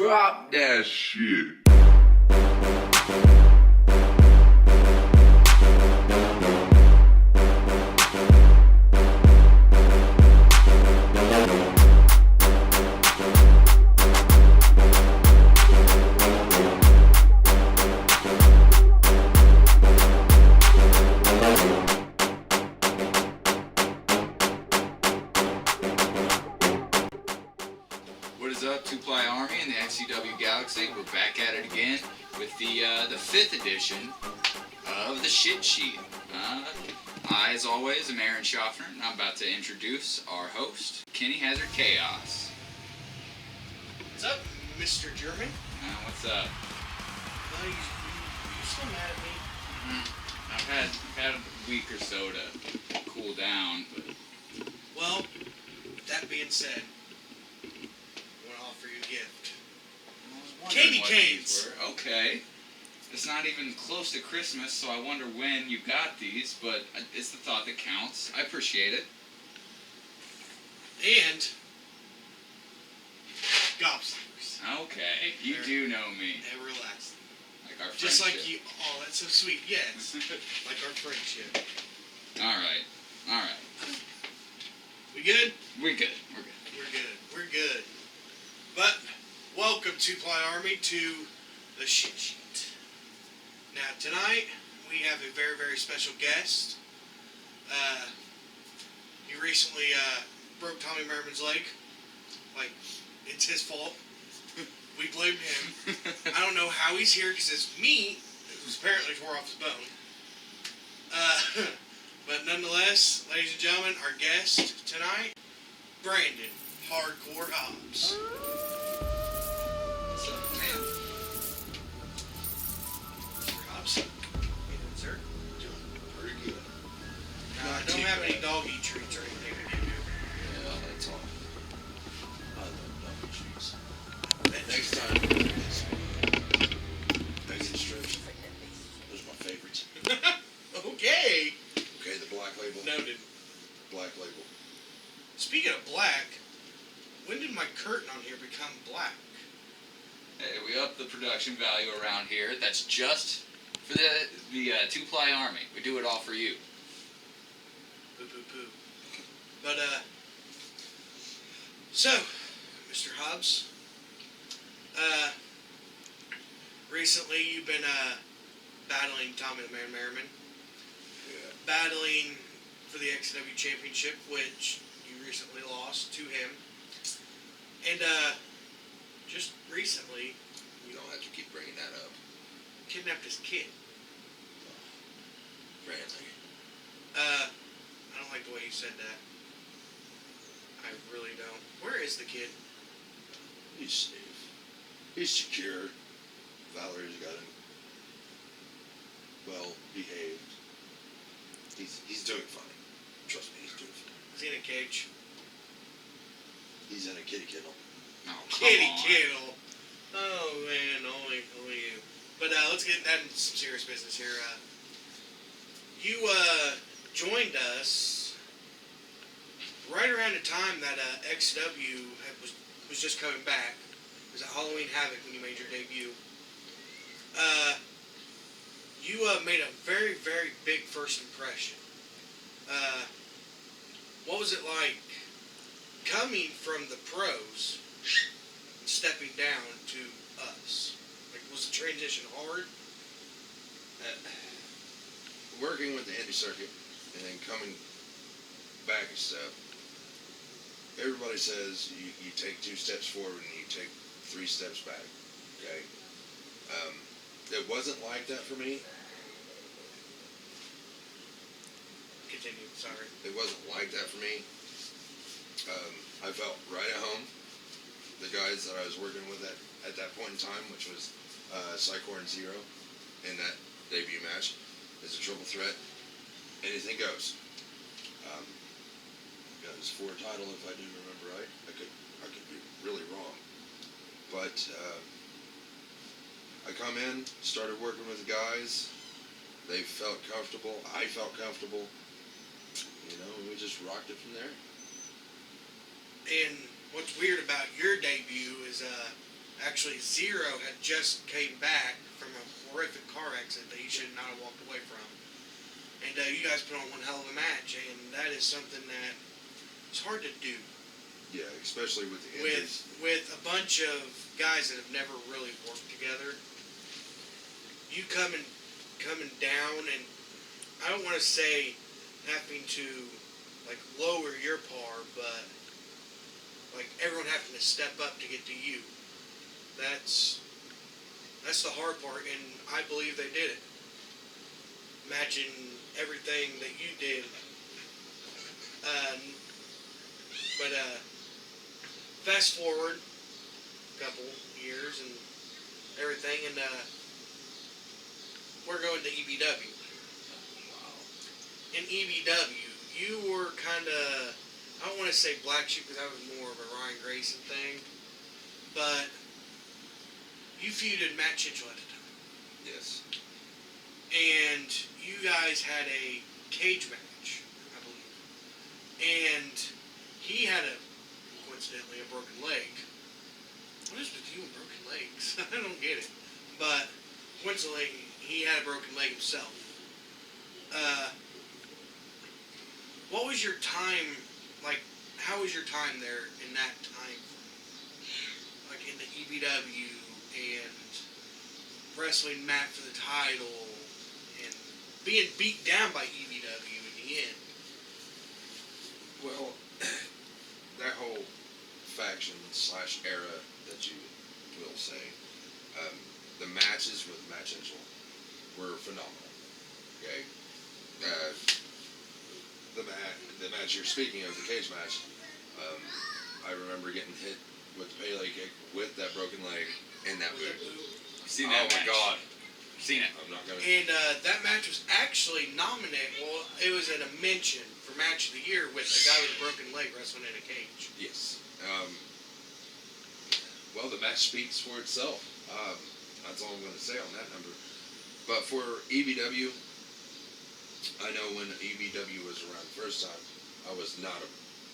Drop that shit. What is up, Two-Ply Army and the XCW Galaxy? We're back at it again with the 5th edition of the Shit Sheet. I, as always, am Aaron Schaffner, and I'm about to introduce our host, Kenny Hazard Chaos. What's up, Mr. German? What's up? You still mad at me? I've had a week or so to cool down, but... Well, that being said, I want to offer you a gift. Candy canes! Okay. It's not even close to Christmas, so I wonder when you got these, but it's the thought that counts. I appreciate it. And gobstoppers. Okay, you do know me. Everlasting. Like our friendship. Just like you. Oh, that's so sweet. Yes. Like our friendship. Alright. We good? We're good. We're good. But, welcome, Two-Ply Army, to the Shit Sheet. Now, tonight, we have a very, very special guest. He recently broke Tommy Merriman's leg. Like, it's his fault. We blame him. I don't know how he's here, because it's me who's apparently tore off his bone. But nonetheless, ladies and gentlemen, our guest tonight, Brandan Hardcore Hobbs. What's up, man? Mr. Hobbs? How you doing, sir? Doing pretty good. I don't have any doggy treats or anything. Yeah, that's all. I love dog treats. Next time, extra strips. Those are my favorites. Okay. Okay, the black label. Noted. Black label. Speaking of black, when did my curtain on here become black? Hey, we up the production value around here. That's just for the Two-Ply Army. We do it all for you. Poo poo poo. But, so, Mr. Hobbs, recently you've been, battling Tommy the Man Merriman. Yeah. Battling for the XCW Championship, which you recently lost to him. And, just recently, You don't have to keep bringing that up. kidnapped his kid. Brantley. I don't like the way you said that. I really don't. Where is the kid? He's safe. He's secure. Valerie's got him well behaved. He's doing fine. Trust me, he's doing fine. Is he in a cage? He's in a kitty kennel. Oh, come Kitty on. kennel. Oh man, only you. But let's get into some serious business here. You joined us right around the time that XCW was just coming back. It was at Halloween Havoc when you made your debut. You made a very, very big first impression. What was it like coming from the pros and stepping down to us? Like, was the transition hard? Working with the indie circuit and then coming back a step. Everybody says you take 2 steps forward and you take 3 steps back. Okay? It wasn't like that for me. Continue, sorry. It wasn't like that for me. I felt right at home. The guys that I was working with at that point in time, which was Psychor and Zero, in that debut match, is a triple threat. Anything goes. Got his 4 title, if I do remember right. I could be really wrong. But I come in, started working with the guys. They felt comfortable. I felt comfortable. You know, and we just rocked it from there. And what's weird about your debut is Actually, Zero had just came back from a horrific car accident that he should not have walked away from. And you guys put on one hell of a match, and that is something that it's hard to do. Yeah, especially with the injuries. With a bunch of guys that have never really worked together. You coming down, and I don't want to say having to like lower your par, but like everyone having to step up to get to you. That's the hard part, and I believe they did it. Matching everything that you did. But fast forward a couple years and everything, and we're going to EBW. In EBW, you were kind of, I don't want to say black sheep because that was more of a Ryan Grayson thing, but you feuded Matt Chitchell at the time. Yes. And you guys had a cage match, I believe. And he had coincidentally, a broken leg. What is with you and broken legs? I don't get it. But, coincidentally, he had a broken leg himself. What was your time, like, how was your time there in that time? Like, in the EBW and wrestling Matt for the title and being beat down by EBW in the end. Well, that whole faction/era that you will say, the matches with Matt Chitchell were phenomenal. Okay? The match you're speaking of, the cage match, I remember getting hit with the Pele kick with that broken leg in that boot. You've seen that match. Oh my God. You've seen it. I'm not gonna. And that match was actually nominated. Well, it was in a mention for Match of the Year with a guy with a broken leg wrestling in a cage. Yes. Well, the match speaks for itself. That's all I'm going to say on that number. But for EBW, I know when EBW was around the first time, I was not a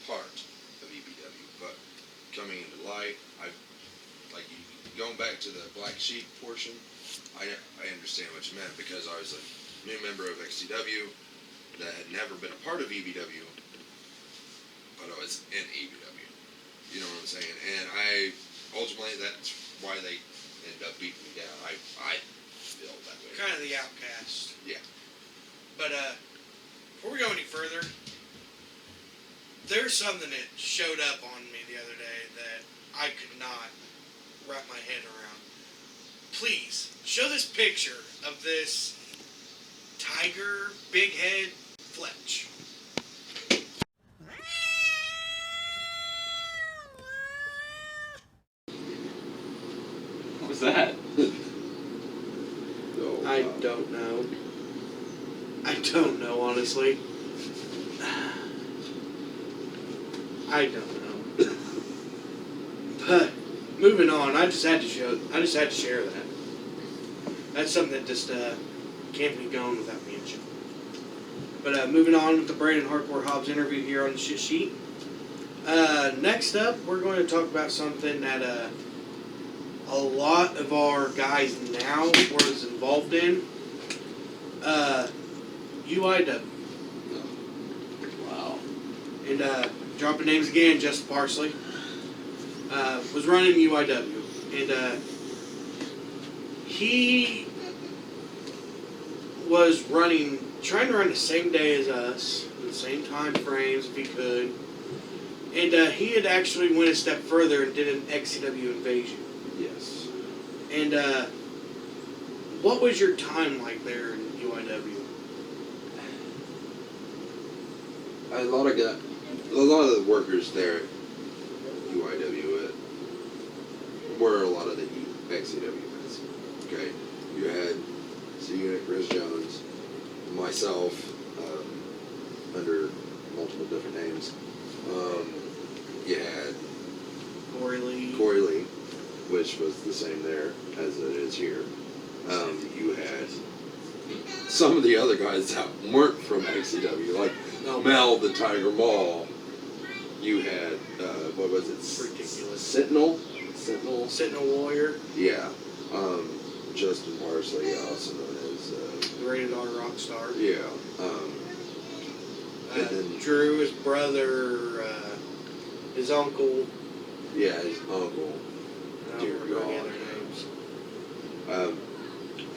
part of EBW. But coming into light, going back to the black sheep portion, I understand what you meant because I was a new member of XCW that had never been a part of EBW, but I was in EBW. You know what I'm saying? And ultimately, that's why they ended up beating me down. I feel that way. Kind of the outcast. Yeah. But before we go any further, there's something that showed up on me the other day that I could not wrap my head around. Please, show this picture of this tiger, big head, Fletch. What was that? I don't know. I don't know, honestly. I don't know. But moving on, I just had to share that. That's something that just can't be going without mention. But moving on with the Brandan Hardcore Hobbs interview here on the shit sheet. Next up, we're going to talk about something that a lot of our guys now was involved in. UIW. Wow. And dropping names again, Justin Parsley was running UIW, and he was trying to run the same day as us, the same time frames if he could, and he had actually went a step further and did an XCW invasion. Yes. And what was your time like there in UIW? A lot of the workers there at UIW were a lot of the XCW guys. Okay, you had C-Unit Chris Jones, myself, under multiple different names. You had Corey Lee, which was the same there as it is here. You had some of the other guys that weren't from XCW, like Mel the Tiger Maul. You had, what was it? Ridiculous. Sentinel? Sentinel. Sentinel Warrior, Yeah. Justin Parsley, also known as. the Rated R Rockstar. Yeah. And then, Drew, his brother, his uncle. yeah, his uncle. I Dear don't remember any God. other names.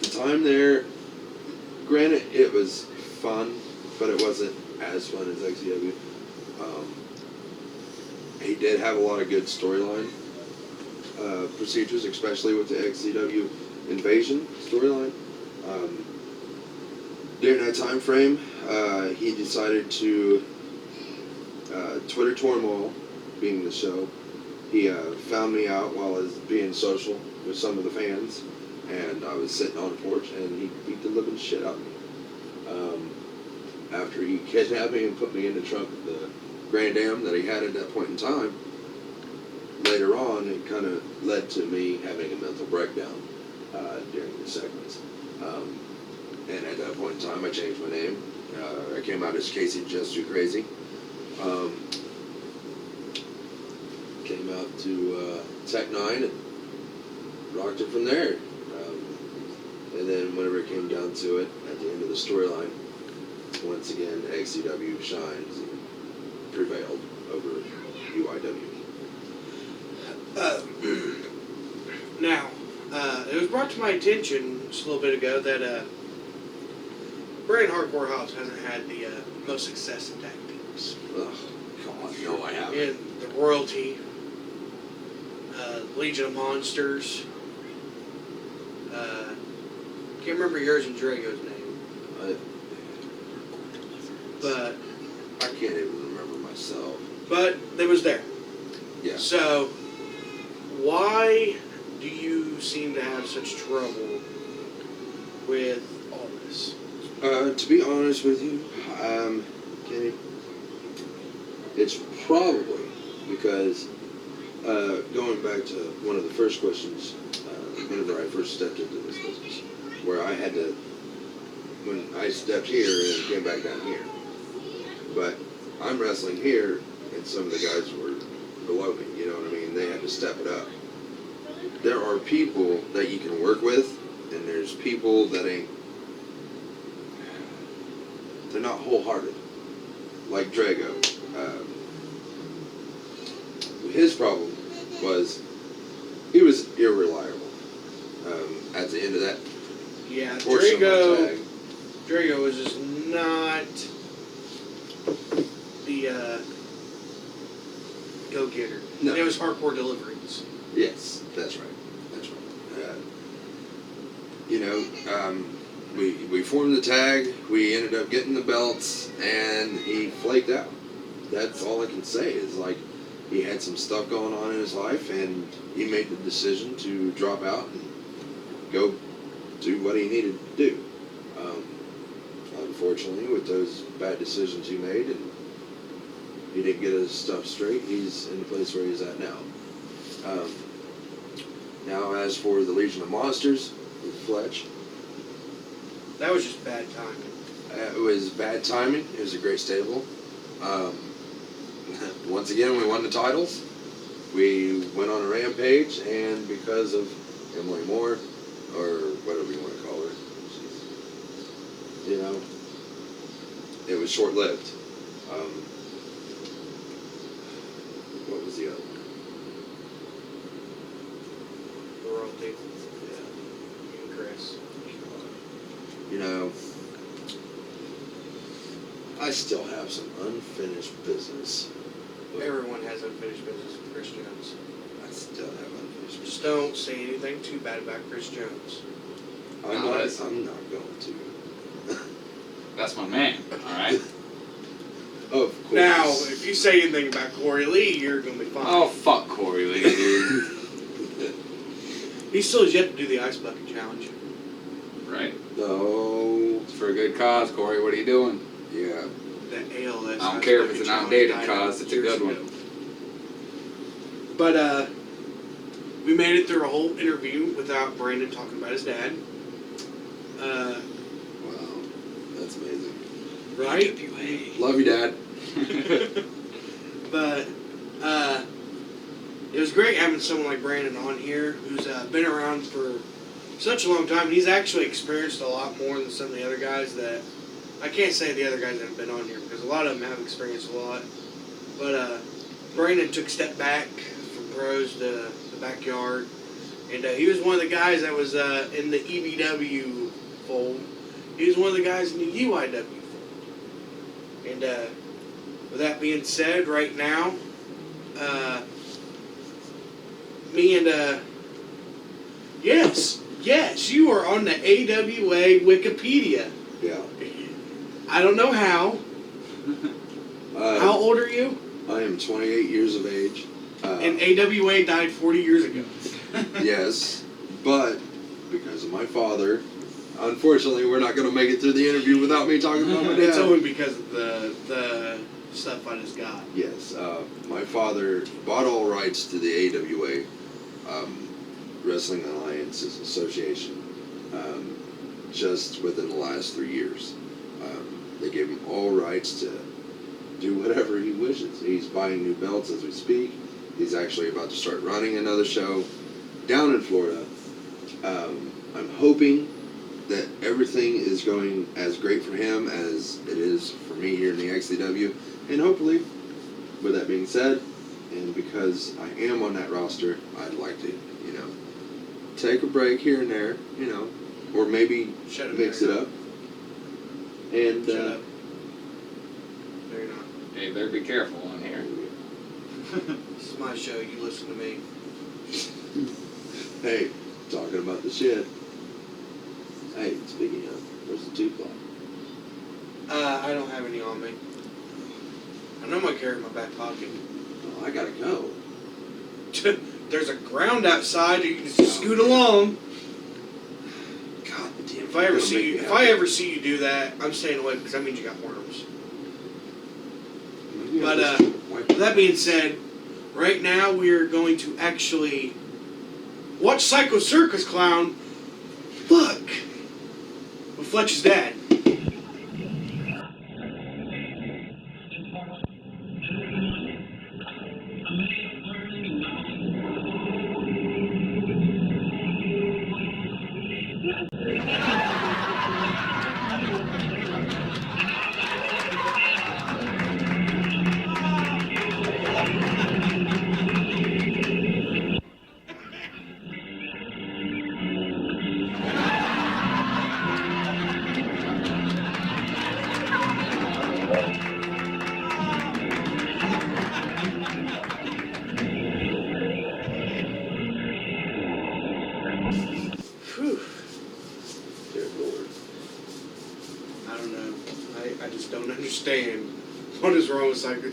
The time there, granted, it was fun, but it wasn't as fun as XCW. He did have a lot of good storyline procedures, especially with the XCW Invasion storyline. During that time frame, he decided to Twitter Turmoil, being the show. He found me out while I was being social with some of the fans, and I was sitting on the porch, and he beat the living shit out of me. After he kidnapped me and put me in the trunk of the Grand Am that he had at that point in time, later on, it kind of led to me having a mental breakdown during the segments. And at that point in time, I changed my name. I came out as Casey Just Too Crazy. Came out to Tech 9 and rocked it from there. And then whenever it came down to it, at the end of the storyline, once again, XCW shines and prevailed over UIW. Now, it was brought to my attention just a little bit ago that Brand Hardcore Hobbs hasn't had the most success in tag teams. Ugh, God, no, I haven't. In the Royalty, Legion of Monsters. Can't remember yours and Drago's name, but I can't even remember myself. but it was there. Yeah. So, why do you seem to have such trouble with all this? To be honest with you, Kenny, it's probably because going back to one of the first questions, whenever I first stepped into this business, where I had to, when I stepped here and came back down here, but I'm wrestling here, and some of the guys were below me. You know what I mean? They had to step it up. There are people that you can work with, and there's people that ain't. They're not wholehearted, like Drago. His problem was he was irreliable. At the end of that Yeah, portion of my Drago. tag, Drago was just not the go-getter. No. It was hardcore deliveries. yes, that's right. That's right. You know, we formed the tag. We ended up getting the belts, and he flaked out. That's all I can say is like he had some stuff going on in his life, and he made the decision to drop out and go do what he needed to do. Unfortunately, with those bad decisions he made, and he didn't get his stuff straight, he's in the place where he's at now. Now, as for the Legion of Monsters with Fletch, That was just bad timing. it was bad timing. It was a great stable. Once again, we won the titles. We went on a rampage, and because of Emily Moore, or whatever you want to call her, you know, it was short-lived. What was the other one? The Royalty. And Chris. You know, I still have some unfinished business. Everyone has unfinished business with Chris Jones. I still have unfinished business. Just don't say anything too bad about Chris Jones. I'm No, not that's- going to. That's my man, alright? Of course. Now, if you say anything about Corey Lee, you're going to be fine. Oh, fuck Corey Lee, dude. He still has yet to do the Ice Bucket Challenge. Right? No. It's for a good cause, Corey. What are you doing? Yeah. The ALS. I don't Ice care if Bucket it's an Challenge outdated died cause, it's a years good one. ago. But, we made it through a whole interview without Brandon talking about his dad. Wow. That's amazing. Right? Love you, Dad. But, it was great having someone like Brandon on here who's been around for such a long time. He's actually experienced a lot more than some of the other guys that I can't say the other guys that have been on here because a lot of them have experienced a lot. But Brandon took a step back from pros to the backyard, and he was one of the guys that was in the EBW fold. He was one of the guys in the UIW fold. And with that being said, right now, me and yes, you are on the AWA Wikipedia. Yeah. I don't know how. How old are you? I am 28 years of age. And AWA died 40 years ago. Yes, but because of my father, unfortunately, we're not going to make it through the interview without me talking about my dad. It's only because of the stuff I just got. Yes, my father bought all rights to the AWA Wrestling Alliances Association just within the last 3 years. They gave him all rights to do whatever he wishes. He's buying new belts as we speak. He's actually about to start running another show down in Florida. I'm hoping that everything is going as great for him as it is for me here in the XCW. And hopefully, with that being said, and because I am on that roster, I'd like to, take a break here and there, or maybe mix it up. And, Shut up. No, you're not. Hey, better be careful on here. This is my show. You listen to me. Hey, talking about the shit. Hey, speaking of, where's the 2-ply? I don't have any on me. I know I'm gonna carry it in my back pocket. Oh, I gotta go. There's a ground outside. You can just scoot along. God damn. If I ever see you do that, I'm staying away because that means you got worms. But with that being said, right now we are going to actually watch Psycho Circus Clown. Fuck. With Fletch's dad. Whew. Dear Lord. I don't know. I just don't understand what is wrong with Psycho.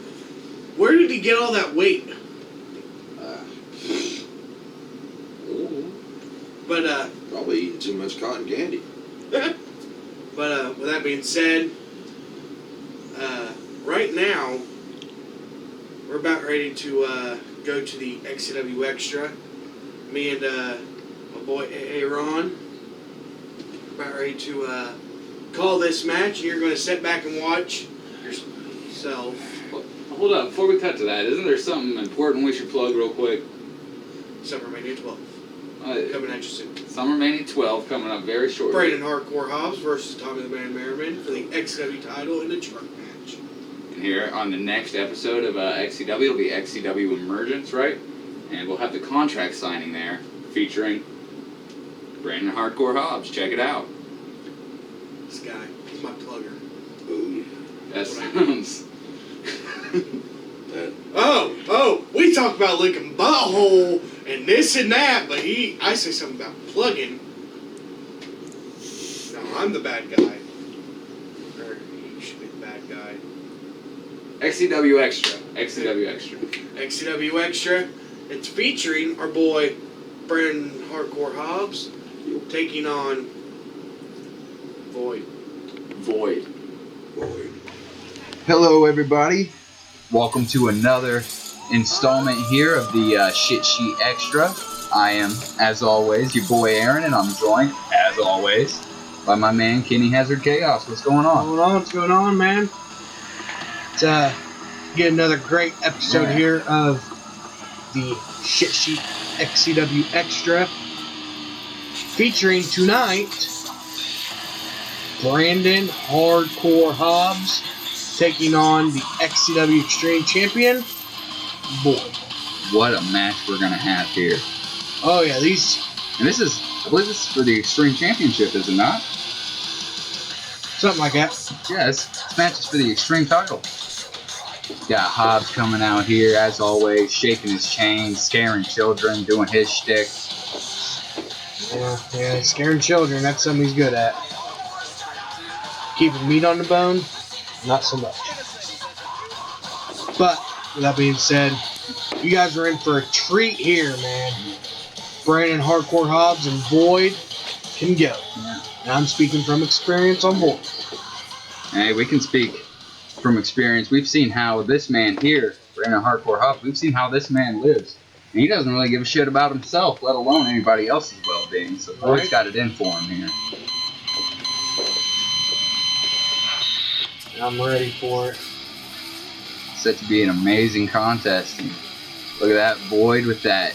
Where did he get all that weight? But Probably eating too much cotton candy. but with that being said, right now we're about ready to go to the XCW Extra. Me and my boy Aaron about ready to call this match. You're going to sit back and watch yourself. Hold up, before we cut to that, isn't there something important we should plug real quick? Summer Mania 12 coming at you soon. Summer Mania 12 coming up very shortly. Brandan Hardcore Hobbs versus Tommy the Man Merriman for the XCW title in the truck match. And here on the next episode of XCW, it'll be XCW Emergence, right? And we'll have the contract signing there featuring Brandan Hardcore Hobbs. Check it out. This guy, he's my plugger. Oh, yeah. That sounds... Oh, we talk about licking butthole and this and that, but I say something about plugging. No, I'm the bad guy. Or you should be the bad guy. XCW Extra. XCW Extra. XCW Extra. It's featuring our boy Brandan Hardcore Hobbs taking on Void. Void. Hello, everybody. Welcome to another installment here of the Shit Sheet Extra. I am, as always, your boy Aaron, and I'm joined, as always, by my man Kenny Hazard Chaos. What's going on? What's going on, man? It's get another great episode here of the Shit Sheet XCW Extra, featuring tonight Brandan Hardcore Hobbs taking on the XCW Extreme Champion, Void. What a match we're gonna have here. Oh yeah, And this is, I believe this is for the Extreme Championship, is it not? something like that. Yeah, this match is for the Extreme title. Got Hobbs coming out here, as always, shaking his chain, scaring children, doing his shtick. Yeah, scaring children, that's something he's good at. Keeping meat on the bone, not so much. But, with that being said, you guys are in for a treat here, man. Brandan Hardcore Hobbs and Void can go. Yeah. And I'm speaking from experience on Void. Hey, we can speak from experience. We've seen how this man here, Brandan Hardcore Hobbs, we've seen how this man lives. And he doesn't really give a shit about himself, let alone anybody else's well-being. So Void's got it in for him here. I'm ready for it. Set to be an amazing contest. And look at that, Void with that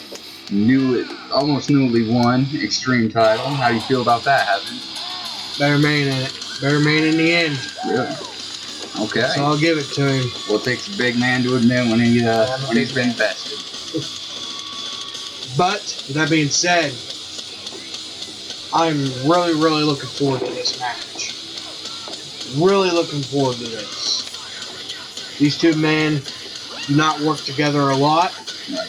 almost newly won Extreme title. How do you feel about that, Heaven? Better man in it. Better man in the end. Really? Okay. So I'll give it to him. Well, it takes a big man to admit when he's been bested. But, with that being said, I'm really, really looking forward to this match. Really looking forward to this. These two men do not work together a lot, Right.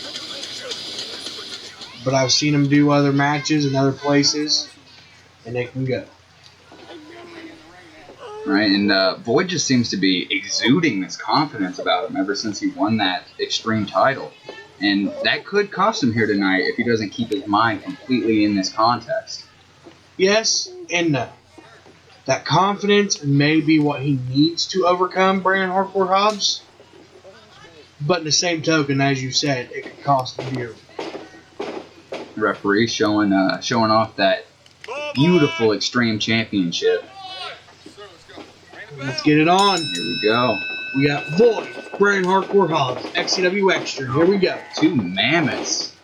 but I've seen them do other matches in other places, and they can go. Right, and Void just seems to be exuding this confidence about him ever since he won that Extreme title. And that could cost him here tonight if he doesn't keep his mind completely in this contest. Yes and no. That confidence may be what he needs to overcome Brandan Hardcore Hobbs, but in the same token, as you said, it could cost him dearly. Referee showing off that beautiful Extreme Championship. Let's get it on. Here we go. We got Void, Brandan Hardcore Hobbs, XCW Extra. Here we go. Two mammoths.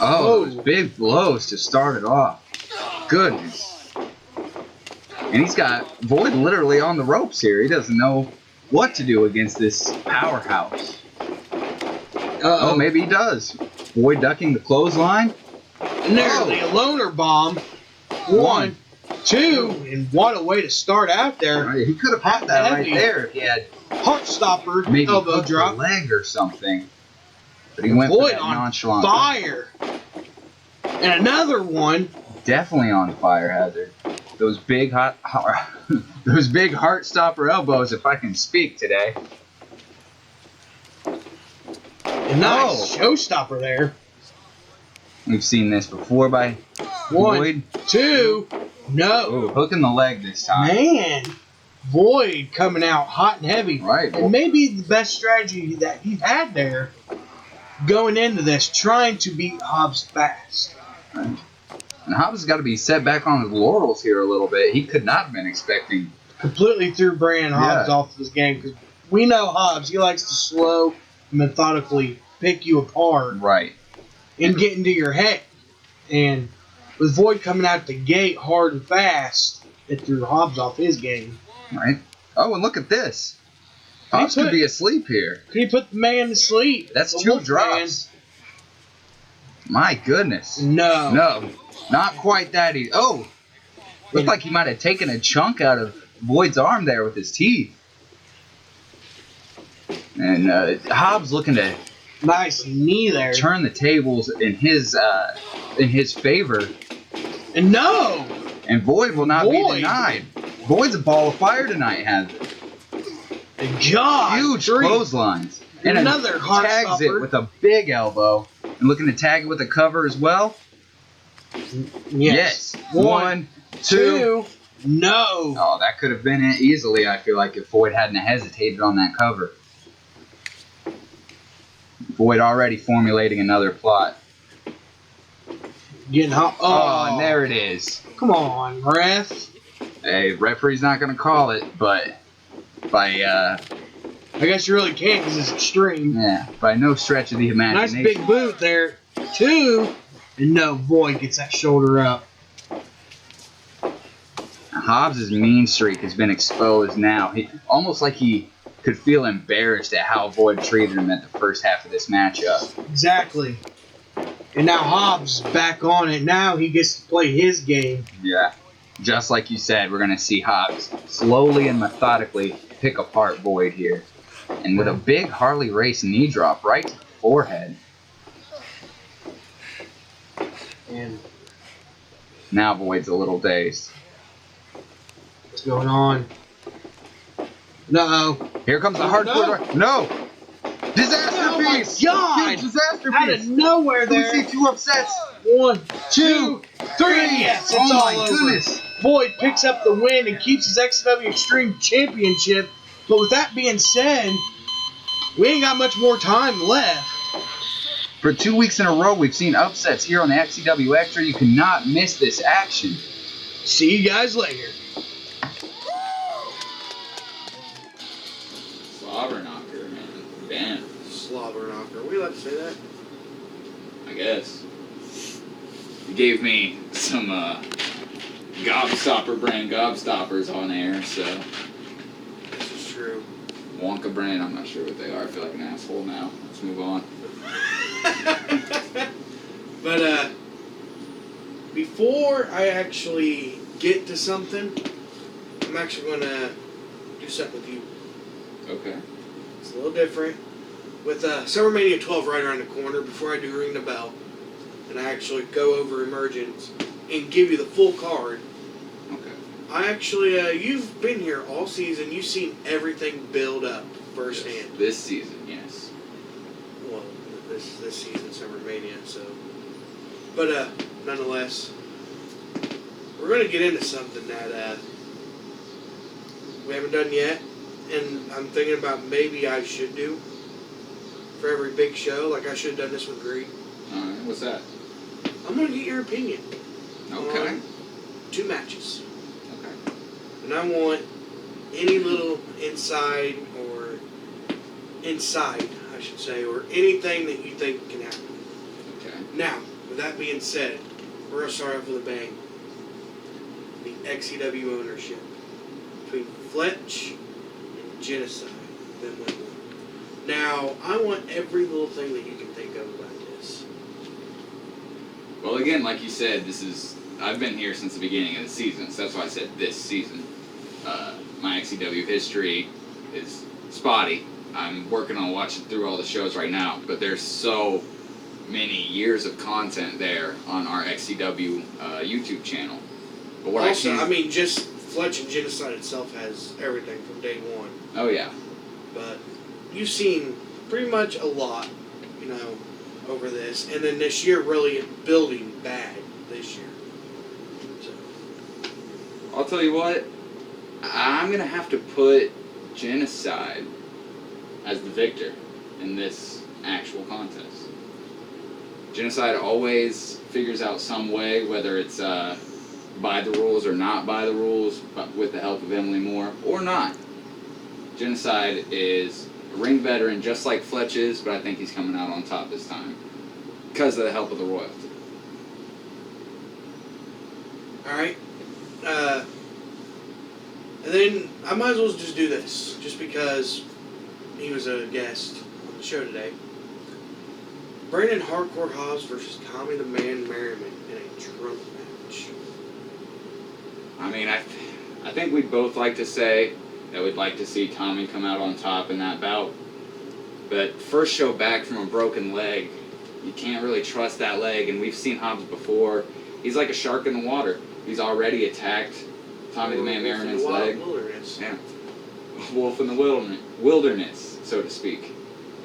Oh, those big blows to start it off. Goodness. And he's got Void literally on the ropes here. He doesn't know what to do against this powerhouse. Oh, maybe he does. Void ducking the clothesline. And there's the loner bomb. One, two, and what a way to start out there. Right, he could have had that right there if he had Heart stopper, maybe elbow hooked drop. the leg or something. But he went for Void that on nonchalant. fire. And another one. Definitely on fire hazard. Those big those big heart stopper elbows, if I can speak today. A nice showstopper there. We've seen this before by One, Void. two, no. Ooh, hooking the leg this time. Man, Void coming out hot and heavy. Right. And maybe the best strategy that he had there going into this, trying to beat Hobbs fast. Right. And Hobbs has got to be set back on his laurels here a little bit. He could not have been expecting. Completely threw Brandan Hobbs off of this game because we know Hobbs, he likes to slow, methodically pick you apart. Right. And get into your head. And with Void coming out the gate hard and fast, it threw Hobbs off his game. Right. Oh, and look at this. Hobbs could be asleep here. Could he put the man to sleep? That's The two Wolf drops. My goodness. No. No. Not quite that easy. Oh. Looked like he might have taken a chunk out of Void's arm there with his teeth. And Hobbs looking to nice knee there. turn the tables in his favor. And no! And Void will not be denied. Void's a ball of fire tonight, has it? And God! Huge clotheslines. And another heart tags stopper. it with a big elbow. And looking to tag it with a cover as well. Yes. One, two. No. Oh, that could have been it easily, I feel like, if Void hadn't hesitated on that cover. Void already formulating another plot. Getting hot. Oh, and there it is. Come on, ref. Hey, referee's not going to call it, but by I guess you really can't because it's extreme. Yeah, by no stretch of the Nice imagination. big boot there. 2. And no, Void gets that shoulder up. Hobbs' mean streak has been exposed now. Almost like he could feel embarrassed at how Void treated him at the first half of this matchup. Exactly. And now Hobbs is back on it. Now he gets to play his game. Yeah. Just like you said, we're going to see Hobbs slowly and methodically pick apart Void here. And with a big Harley Race knee drop right to the forehead. And Now Void's a little dazed. what's going on? No. Here comes the hardcore. No! Disaster Oh my piece! God! Disaster Out piece! of nowhere We there. see 2 upsets. 1, 2, 3. Yes, it's Oh all my over. goodness. Void picks up the win and keeps his XCW Extreme Championship. But with that being said, we ain't got much more time left. For 2 weeks in a row, we've seen upsets here on the XCW Extra. You cannot miss this action. See you guys later. Slobber knocker, man. Damn, Slobber knocker. Are we allowed to say that? I guess. You gave me some Gobstopper brand Gobstoppers on air, so This is true. Wonka brand, I'm not sure what they are. I feel like an asshole now. Let's move on. But before I actually get to something, I'm actually going to do something with you. Okay. It's a little different. With Summer Mania 12 right around the corner, before I do ring the bell, and I actually go over Emergence and give you the full card, Okay. I actually, you've been here all season. You've seen everything build up firsthand. Yes. This season, yes. Well, this season, Summer Mania, so. But nonetheless, we're going to get into something that we haven't done yet, and I'm thinking about maybe I should do for every big show. Like I should have done this with Greed. Alright, what's that? I'm going to get your opinion Okay. on 2 matches. Okay. And I want any little inside, I should say, or anything that you think can happen. Okay. Now, with that being said, we're going to start off with a bang. The XCW ownership between Fletch and Genocide. Them went one. Now, I want every little thing that you can think of about this. Well, again, like you said, I've been here since the beginning of the season, so that's why I said this season. My XCW history is spotty. I'm working on watching through all the shows right now, but there's so many years of content there on our XCW YouTube channel. But what Also, I mean, just Fletch and Genocide itself has everything from day one. Oh yeah. But you've seen pretty much a lot, over this. And then this year really building bad this year. So. I'll tell you what, I'm gonna have to put Genocide as the victor in this actual contest. Genocide always figures out some way, whether it's by the rules or not by the rules, but with the help of Emily Moore, or not. Genocide is a ring veteran just like Fletch is, but I think he's coming out on top this time because of the help of the royalty. Alright. And then I might as well just do this, just because he was a guest on the show today. Brandon Hardcore Hobbs versus Tommy the Man Merriman in a trump match. I mean, I think we'd both like to say that we'd like to see Tommy come out on top in that bout. But first show back from a broken leg, you can't really trust that leg, and we've seen Hobbs before. He's like a shark in the water. He's already attacked Tommy the Man Merriman's leg. Wilderness. Yeah. Wolf in the wilderness, so to speak.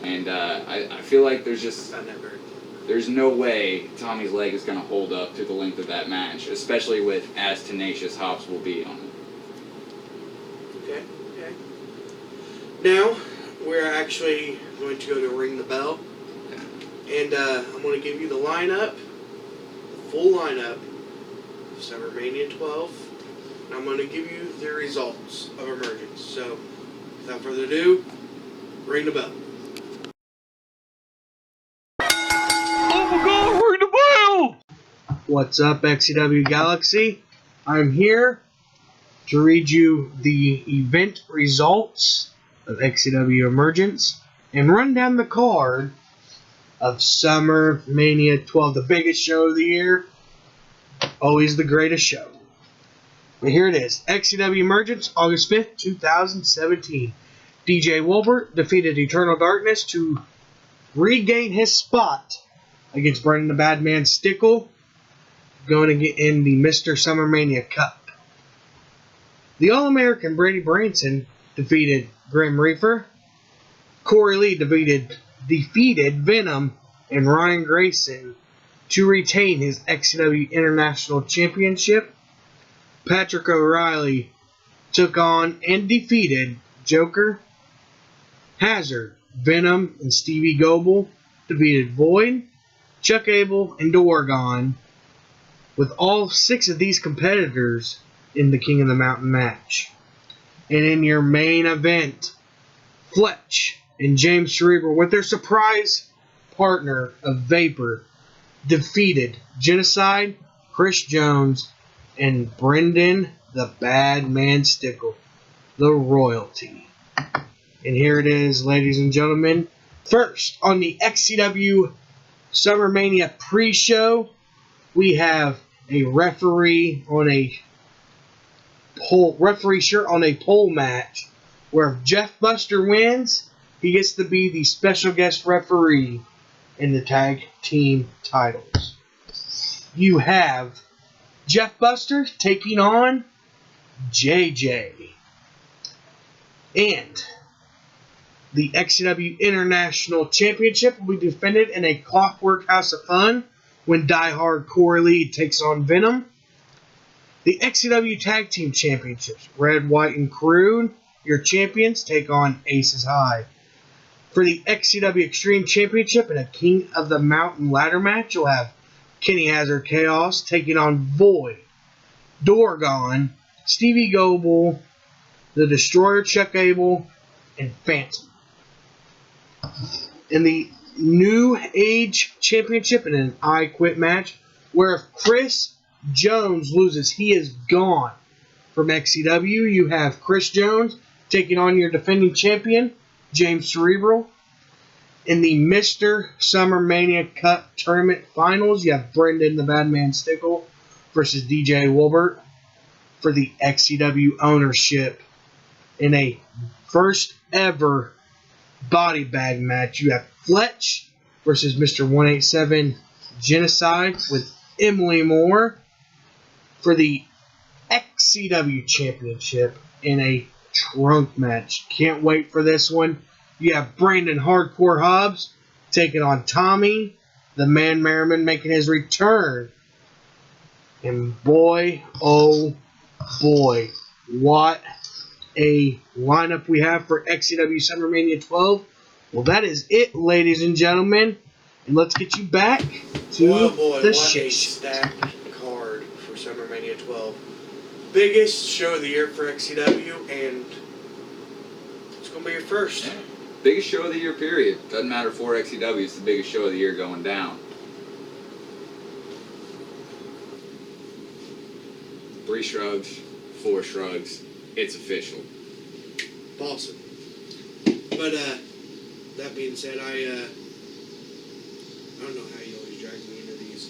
And I feel like there's no way Tommy's leg is going to hold up through the length of that match, especially with as tenacious Hobbs will be on it. Okay. Now, we're actually going to go to ring the bell. And I'm going to give you the lineup, the full lineup of Summer Mania 12. And I'm going to give you the results of Emergence. So, without further ado, Ring the bell. What's up, XCW Galaxy? I'm here to read you the event results of XCW Emergence and run down the card of Summer Mania 12, the biggest show of the year, always the greatest show. But here it is. XCW Emergence, August 5th, 2017. DJ Wilbert defeated Eternal Darkness to regain his spot against Brendan the Badman Stickle, going to get in the Mr. Summer Mania Cup. The All-American Brady Branson defeated Grim Reaper. Corey Lee defeated Venom and Ryan Grayson to retain his XCW International Championship. Patrick O'Reilly took on and defeated Joker. Hazard, Venom, and Stevie Goebel defeated Void, Chuck Abel, and Dorgon, with all 6 of these competitors in the King of the Mountain match. And in your main event, Fletch and James Cerebral, with their surprise partner of Vapor, defeated Genocide, Chris Jones, and Brendan the Badman Stickle, the Royalty. And here it is, ladies and gentlemen. First, on the XCW Summer Mania pre-show, we have a referee shirt on a pole match, where if Jeff Buster wins, he gets to be the special guest referee in the tag team titles. You have Jeff Buster taking on JJ. And the XCW International Championship will be defended in a Clockwork House of Fun when Die Hard Corey Lee takes on Venom. The XCW Tag Team Championships, Red, White, and Crude, your champions, take on Aces High. For the XCW Extreme Championship in a King of the Mountain ladder match, you'll have Kenny Hazard Chaos taking on Void, Dorgon, Stevie Goebel, the Destroyer Chuck Abel, and Phantom. In the New Age Championship in an I Quit match, where if Chris Jones loses, he is gone from XCW. You have Chris Jones taking on your defending champion, James Cerebral. In the Mr. Summer Mania Cup Tournament Finals, you have Brendan the Badman Stickle versus DJ Wilbert for the XCW ownership. In a first ever body bag match, you have Fletch versus Mr. 187 Genocide with Emily Moore for the XCW Championship in a trunk match. Can't wait for this one. You have Brandon Hardcore Hobbs taking on Tommy, the Man Merriman, making his return. And boy, oh boy, what a lineup we have for XCW Summer Mania 12. Well, that is it, ladies and gentlemen. And let's get you back to Boy, the what a shit. stacked card for Summer Mania 12. Biggest show of the year for XCW, and it's going to be your first. Yeah. Biggest show of the year, period. Doesn't matter for XCW, it's the biggest show of the year going down. 3 shrugs, 4 shrugs, it's official. Awesome. But, that being said, I don't know how you always drag me into these.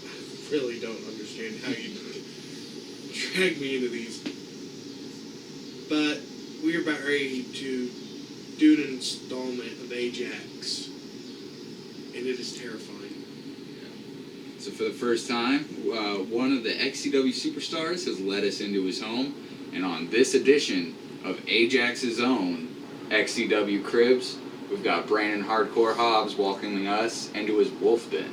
I really don't understand how you drag me into these. But we're about ready to do an installment of AJAX. And it is terrifying. So for the first time, one of the XCW superstars has led us into his home. And on this edition of AJAX's own XCW Cribs, we've got Brandon Hardcore Hobbs welcoming us into his wolf den.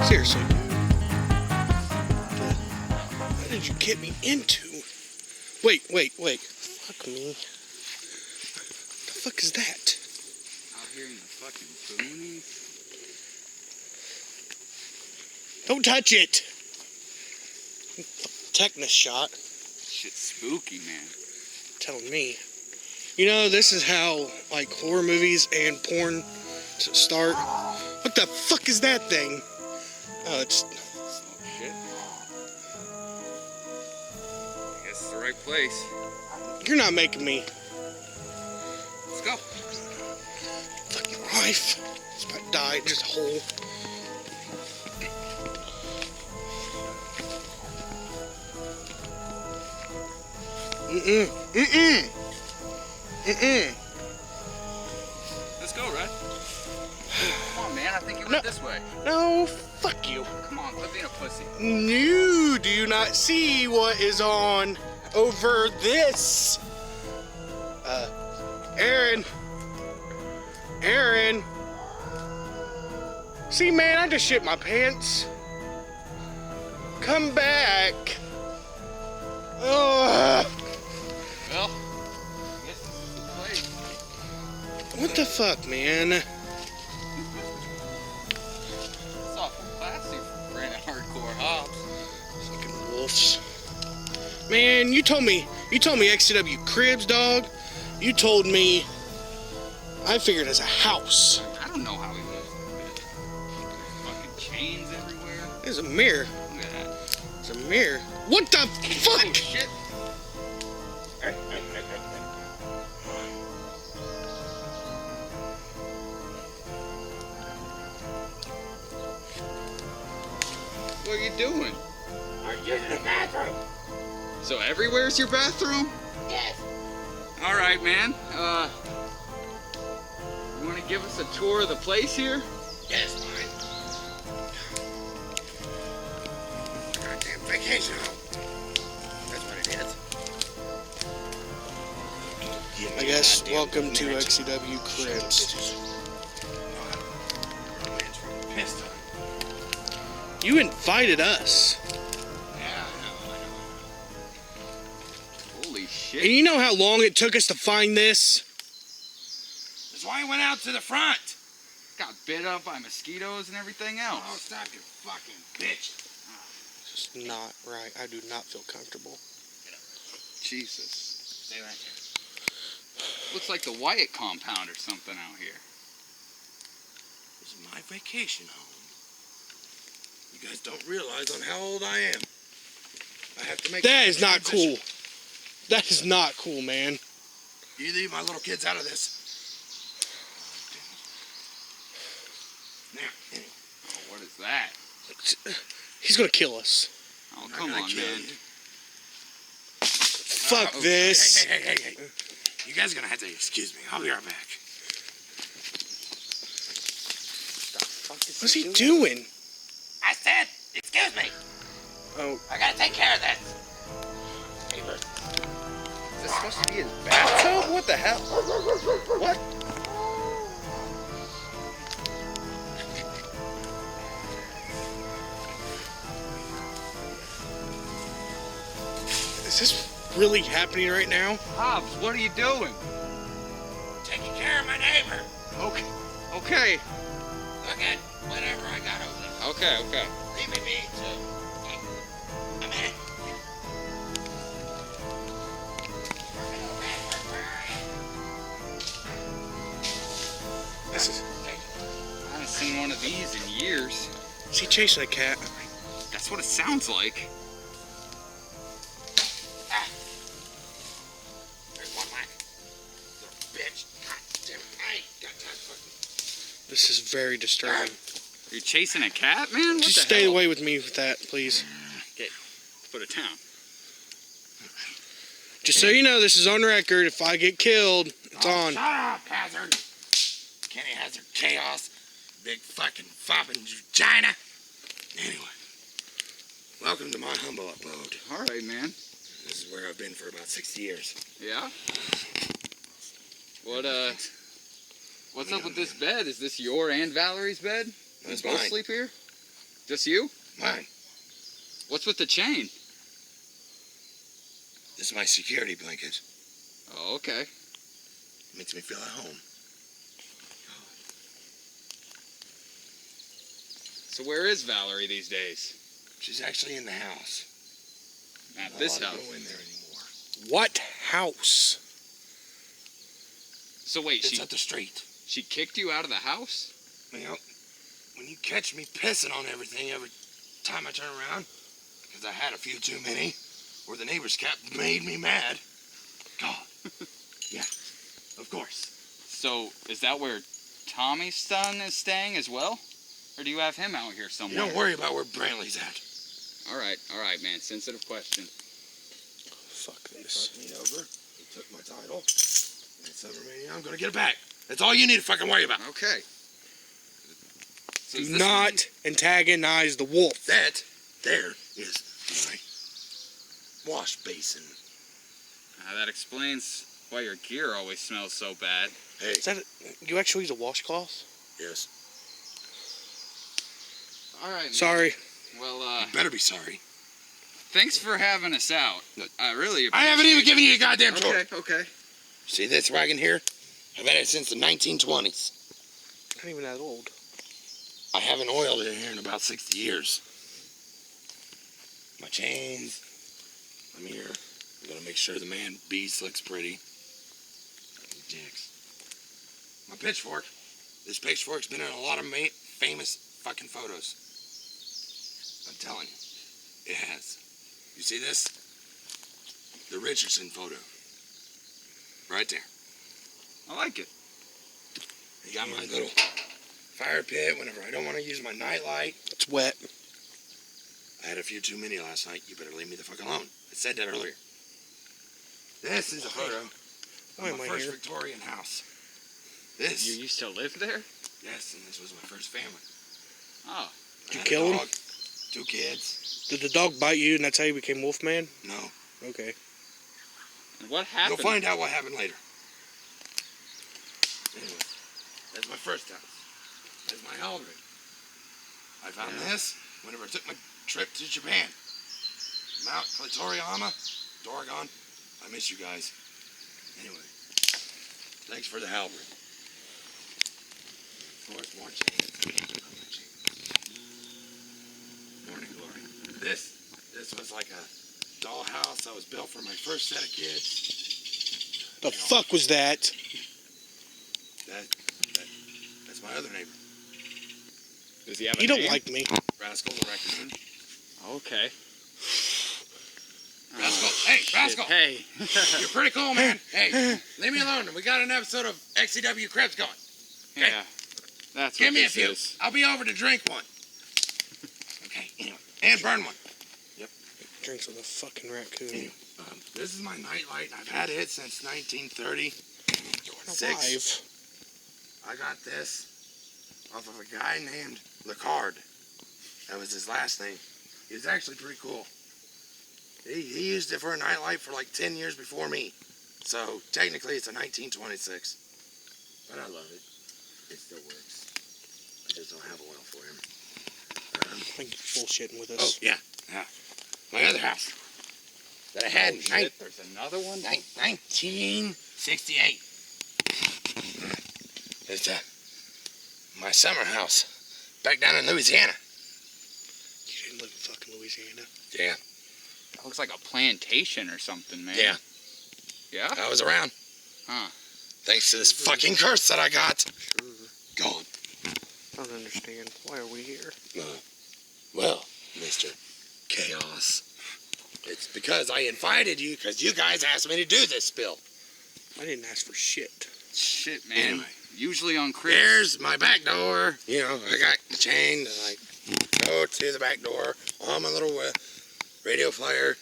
Seriously, dude. What did you get me into? Wait. Fuck me. The fuck is that? Out here in the fucking boonies. Don't touch it! Tetanus shot. Shit's spooky, man. Telling me. You know, this is how, like, horror movies and porn start. What the fuck is that thing? Oh, it's... Oh, shit. I guess it's the right place. You're not making me. Let's go. Fucking life. It's about to die. Just a hole. Let's go, Red. Come on, man. I think you went this way. No, fuck you. Come on, quit being a pussy. No, do you not see what is on over this? Aaron. See, man, I just shit my pants. Come back. Ugh. Well, I guess this is the place. What the fuck, man? It's awful classy for Brandon Hardcore Hobbs. Fucking wolves. Man, you told me XCW Cribs, dog. You told me I figured as a house. I don't know how he lives like this. Fucking chains everywhere. There's a mirror. Look at that. There's a mirror. What the Oh, fuck? shit. What are you doing? I'm using the bathroom. So everywhere's your bathroom? Yes. All right, man. You want to give us a tour of the place here? Yes, fine. Goddamn vacation home. That's what it is. I guess welcome to XCW Cribs. Pissed on. You invited us. Yeah, I know. Holy And shit. you know how long it took us to find this? That's why I went out to the front. Got bit up by mosquitoes and everything Oh, else. stop your fucking bitch. It's just not right. I do not feel comfortable. Jesus. Stay right there. Looks like the Wyatt compound or something out here. This is my vacation home. You guys don't realize on how old I am. I have to make That is not transition. cool. That is not cool, man. You leave my little kids out of this. Now, anyway. Oh, what is that? He's gonna kill us. Oh, I'm come not on, gonna kill man. you. Fuck Oh, this. Hey. You guys are gonna have to excuse me. I'll be right back. What's he doing? I said, excuse me. Oh, I gotta take care of this. Neighbors. Is this supposed to be his bathtub? What the hell? What? is this really happening right now? Hobbs, what are you doing? Taking care of my neighbor. Okay. Look at whatever I got over there. Okay. Leave me be, too. A minute. This is. I haven't seen one of these in years. Is he chasing a cat? That's what it sounds like. There's one back. Little bitch. God damn it. I ain't got time for it. This is very disturbing. Are you chasing a cat, man? What Just the stay hell? away with me with that, please. Okay, put it down. Just so you know, this is on record. If I get killed, it's on. Shut up, Hazard. Kenny Hazard Chaos. Big fucking fopping vagina. Anyway. Welcome to my humble abode. All right, man. This is where I've been for about 60 years. Yeah? What's up with this bed? Is this your and Valerie's bed? That's You both mine. sleep here? Just you? Mine. What's with the chain? This is my security blanket. Oh, okay. Makes me feel at home. So where is Valerie these days? She's actually in the house. At Not this allowed to house. go in there anymore. What house? So wait, It's up the street. she kicked you out of the house? You know, when you catch me pissing on everything every time I turn around, because I had a few too many, or the neighbor's cat made me mad. God. Yeah, of course. So is that where Tommy's son is staying as well? Or do you have him out here You somewhere? don't worry about where Brantley's at. All right, man. Sensitive question. Fuck He this. fucked me over. He took my title. And Mania, I'm gonna get it back. That's all you need to fucking worry about. Okay. So Do is this not antagonize the wolf. That there is my wash basin. that explains why your gear always smells so bad. Hey, Is that you actually use a washcloth? yes. All right. Man. Sorry. Well, You better be sorry. thanks for having us out. I really I haven't even given you a goddamn tour. Okay. See this wagon here? I've had it since the 1920s. Not even that old. I haven't oiled it here in about 60 years. My chains. I'm here. I gotta make sure the man beast looks pretty. AJAX. My pitchfork. This pitchfork's been in a lot of famous fucking photos. I'm telling you, it has. You see this? The Richardson photo. Right there. I like it. You got my little fire pit whenever I don't want to use my nightlight. It's wet. I had a few too many last night. You better leave me the fuck alone. I said that earlier. This is a photo Why of am my I first here? Victorian house. This, You used to live there? yes, and this was my first family. Oh. Did you I had a kill him? dog, 2 kids. Did the dog bite you and that's how you became Wolfman? No. Okay. And what happened? You'll find out what happened later. Anyway, that's my first house. That's my halberd. I found this whenever I took my trip to Japan. Mount Toriyama, Doragon. I miss you guys. Anyway, thanks for the halberd. Of course, more chains. Morning glory. This was like a dollhouse that was built for my first set of kids. The fuck was that? That's my other neighbor, Does he have a You don't name? like me. Rascal the Raccoon. Okay. Rascal, hey, Rascal, Hey. you're pretty cool, man. Hey, leave me alone. We got an episode of XCW Cribs going. Okay. Yeah. That's Give what me a this few. is. I'll be over to drink one. Okay, anyway, and burn one. Drinks with a fucking raccoon. Anyway, this is my nightlight. I've had it since 1930. Alive. I got this off of a guy named Lecard. That was his last name. He was actually pretty cool. He used it for a nightlight for like 10 years before me. So technically it's a 1926. But I love it. It still works. I just don't have oil for him. I think you're bullshitting with Oh, us. yeah. My other house that I had in There's another one? 1968. It's my summer house back down in Louisiana. You didn't live in fucking Louisiana. Yeah, That looks like a plantation or something, man. yeah, Yeah? I was around. Huh. Thanks to this fucking curse that I got. Sure. Gone. I don't understand. Why are we here? Well, Mr. Chaos, it's because I invited you because you guys asked me to do this spill. I didn't ask for shit. Shit, man. Anyway. Usually on Chris. Here's my back door. You know, I got the chain and I go to the back door on my little radio flyer.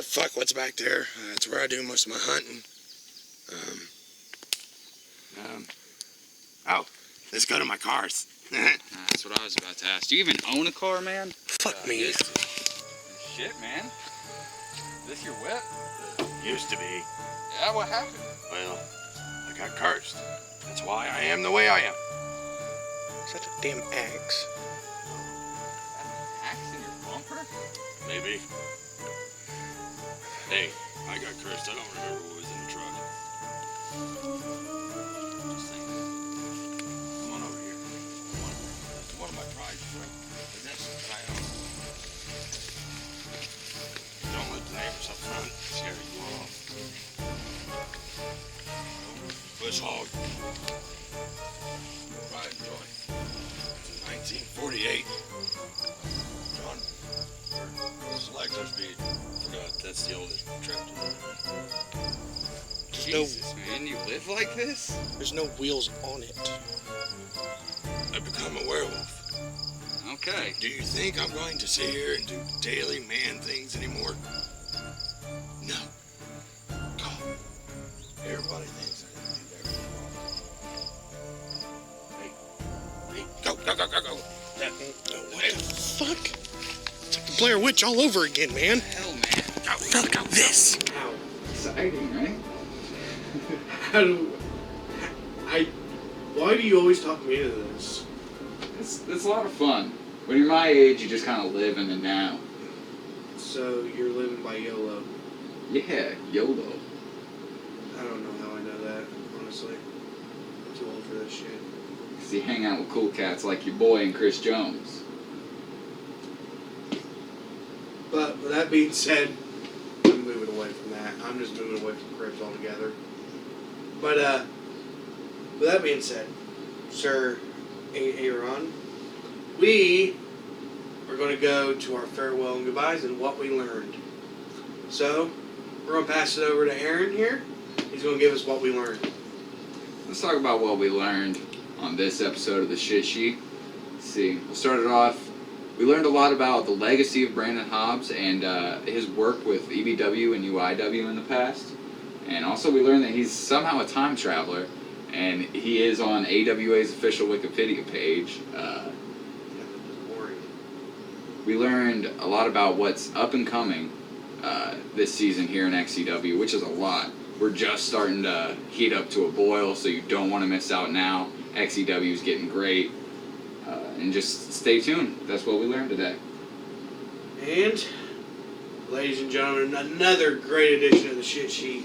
Fuck what's back there. That's where I do most of my hunting. Oh, let's go to my cars. That's what I was about to ask. Do you even own a car, man? Fuck me. Shit, man. Is this your whip? Used to be. Yeah, what happened? Well, I got cursed. That's why I am the way I am. Such a damn axe. Maybe. Hey, I got cursed. I don't remember what was in the truck. Just saying. Come on over here. One of my prized possessions that I own. Don't let the neighbors up front scare you off. Bush hog. Pride and joy. It's in 1948. John. Selector speed. Forgot that's the oldest tractor. Jesus, man, you live like this? There's no wheels on it. I've become a werewolf. Okay. Do you think I'm going to sit here and do daily man things anymore? No. God. Everybody thinks I can do everything wrong. Hey, go. What the fuck? It's like the Blair Witch all over again, man. Hell, man. Go. This. How? Exciting, right? How do why do you always talk me into this? It's a lot of fun. When you're my age, you just kind of live in the now. So you're living by YOLO. Yeah, YOLO. I don't know how I know that, honestly. I'm too old for this shit. Because you hang out with cool cats like your boy and Chris Jones. But with that being said, I'm moving away from that. I'm just moving away from cribs altogether. But with that being said, Sir Aaron, we are going to go to our farewell and goodbyes and what we learned. So, we're going to pass it over to Aaron here. He's going to give us what we learned. Let's talk about what we learned on this episode of the Shit Sheet. Let's see. We'll start it off. We learned a lot about the legacy of Brandan Hobbs and his work with EBW and UIW in the past. And also we learned that he's somehow a time traveler, and he is on AWA's official Wikipedia page. We learned a lot about what's up and coming this season here in XCW, which is a lot. We're just starting to heat up to a boil, so you don't want to miss out now. XCW is getting great. And just stay tuned. That's what we learned today. And, ladies and gentlemen, another great edition of the Shit Sheet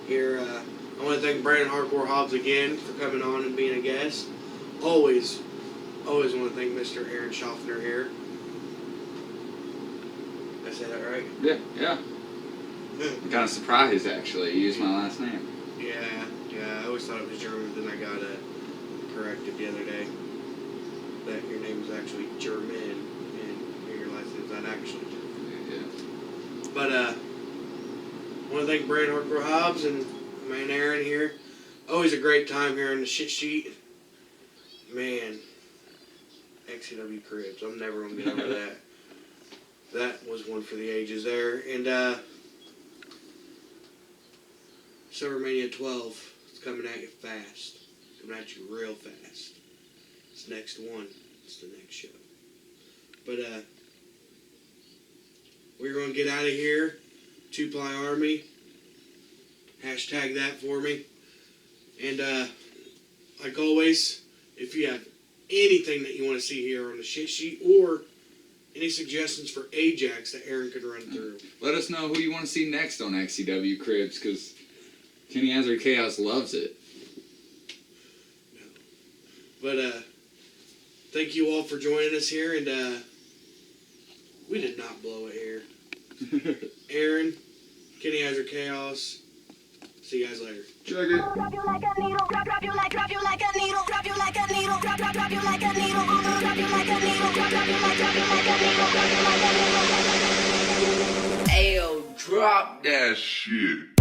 here. I want to thank Brandon Hardcore Hobbs again for coming on and being a guest. Always want to thank Mr. Aaron Schaffner here. Did I say that right? Yeah. I'm kind of surprised, actually. You used my last name. Yeah. I always thought it was German, but then I got corrected the other day. That your name is actually German, and your last name is not actually German. Yeah. But I want to thank Brandon Hardcore Hobbs and man Aaron here. Always a great time here on the Shit Sheet. Man, XCW Cribs. I'm never going to get over that. That was one for the ages there. And Summer Mania 12 is coming at you fast. Coming at you real fast. It's next one. It's the next show. But we're going to get out of here. 2-Ply Army. Hashtag that for me. And like always, if you have anything that you want to see here on the Shit Sheet or any suggestions for AJAX that Aaron could run through, Let us know who you want to see next on XCW Cribs, because Kenny Azar Chaos loves it. but thank you all for joining us here, and we did not blow it here. Aaron, Kenny Azar Chaos, see you guys later. Check it. Drop you like a needle, drop you like a needle, drop you like a needle, drop you like a needle, drop you like a needle, drop you like a needle, drop you like a needle. Ayo, drop that shit.